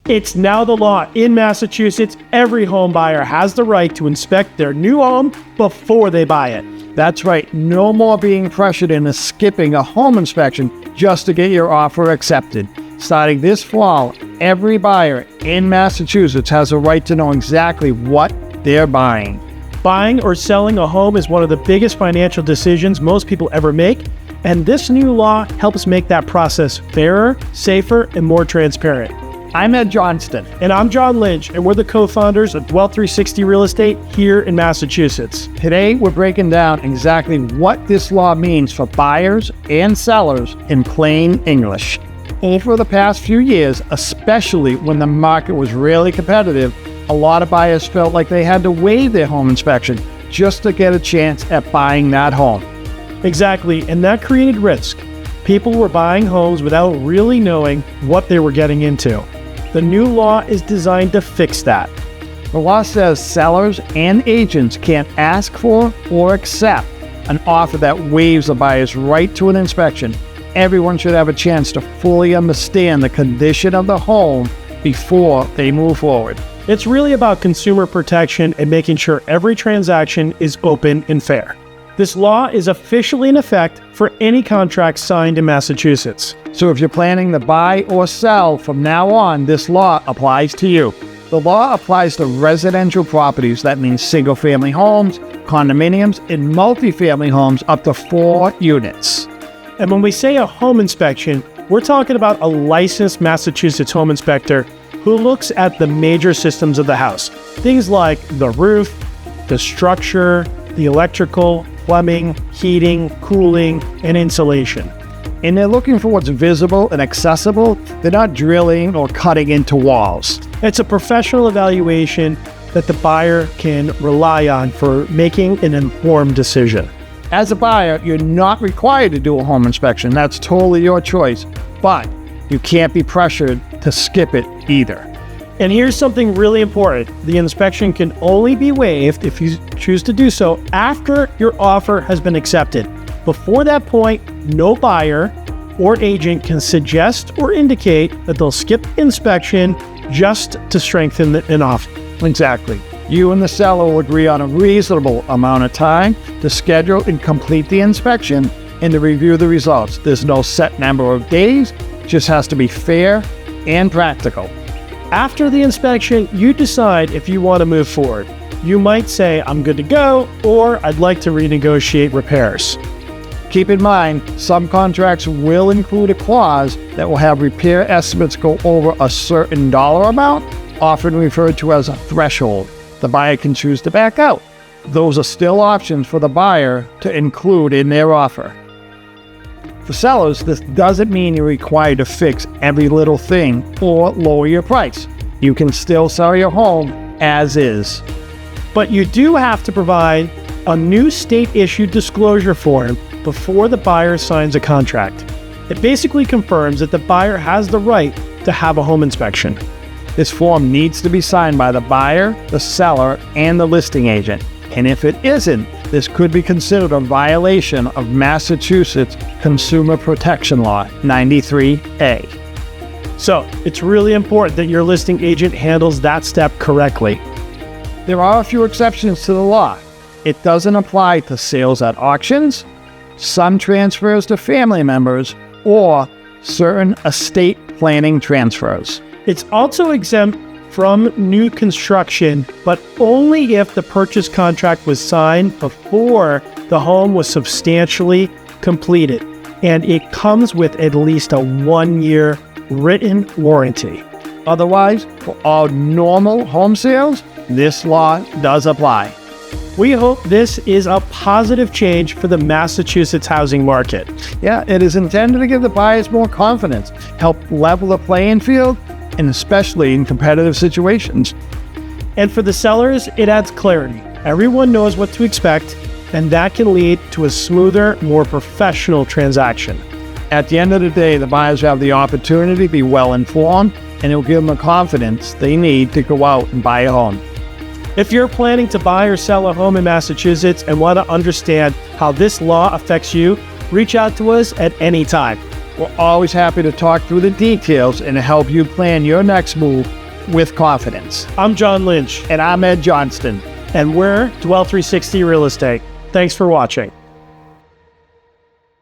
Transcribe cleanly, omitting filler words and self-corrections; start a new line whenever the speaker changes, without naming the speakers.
It's now the law in Massachusetts. Every home buyer has the right to inspect their new home before they buy it.
That's right. No more being pressured into skipping a home inspection just to get your offer accepted. Starting this fall, every buyer in Massachusetts has a right to know exactly what they're buying.
Buying or selling a home is one of the biggest financial decisions most people ever make, and this new law helps make that process fairer, safer, and more transparent.
I'm Ed Johnston.
And I'm John Lynch, and we're the co-founders of Dwell 360 Real Estate here in Massachusetts.
Today, we're breaking down exactly what this law means for buyers and sellers in plain English. Over the past few years, especially when the market was really competitive, a lot of buyers felt like they had to waive their home inspection just to get a chance at buying that home.
Exactly, and that created risk. People were buying homes without really knowing what they were getting into. The new law is designed to fix that.
The law says sellers and agents can't ask for or accept an offer that waives a buyer's right to an inspection. Everyone should have a chance to fully understand the condition of the home before they move forward.
It's really about consumer protection and making sure every transaction is open and fair. This law is officially in effect for any contract signed in Massachusetts.
So if you're planning to buy or sell from now on, this law applies to you. The law applies to residential properties. That means single-family homes, condominiums, and multifamily homes up to 4 units.
And when we say a home inspection, we're talking about a licensed Massachusetts home inspector who looks at the major systems of the house. Things like the roof, the structure, the electrical, plumbing, heating, cooling, and insulation.
And they're looking for what's visible and accessible. They're not drilling or cutting into walls.
It's a professional evaluation that the buyer can rely on for making an informed decision.
As a buyer, you're not required to do a home inspection. That's totally your choice, but you can't be pressured to skip it either.
And here's something really important. The inspection can only be waived if you choose to do so after your offer has been accepted. Before that point, no buyer or agent can suggest or indicate that they'll skip inspection just to strengthen an offer.
Exactly. You and the seller will agree on a reasonable amount of time to schedule and complete the inspection and to review the results. There's no set number of days, just has to be fair and practical.
After the inspection, you decide if you want to move forward. You might say, I'm good to go, or I'd like to renegotiate repairs.
Keep in mind, some contracts will include a clause that will have repair estimates go over a certain dollar amount, often referred to as a threshold. The buyer can choose to back out. Those are still options for the buyer to include in their offer. For sellers, this doesn't mean you're required to fix every little thing or lower your price. You can still sell your home as is.
But you do have to provide a new state-issued disclosure form before the buyer signs a contract. It basically confirms that the buyer has the right to have a home inspection.
This form needs to be signed by the buyer, the seller, and the listing agent. And if it isn't, this could be considered a violation of Massachusetts Consumer Protection Law 93A.
So it's really important that your listing agent handles that step correctly.
There are a few exceptions to the law. It doesn't apply to sales at auctions, some transfers to family members, or certain estate planning transfers.
It's also exempt from new construction, but only if the purchase contract was signed before the home was substantially completed, and it comes with at least a 1-year written warranty.
Otherwise, for all normal home sales, this law does apply.
We hope this is a positive change for the Massachusetts housing market.
Yeah, it is intended to give the buyers more confidence, help level the playing field, and especially in competitive situations.
And for the sellers, it adds clarity. Everyone knows what to expect, and that can lead to a smoother, more professional transaction.
At the end of the day, the buyers have the opportunity to be well informed, and it will give them the confidence they need to go out and buy a home.
If you're planning to buy or sell a home in Massachusetts and want to understand how this law affects you, reach out to us at any time.
We're always happy to talk through the details and to help you plan your next move with confidence.
I'm John Lynch,
And I'm Ed Johnston.
and we're Dwell 360 Real Estate. Thanks for watching.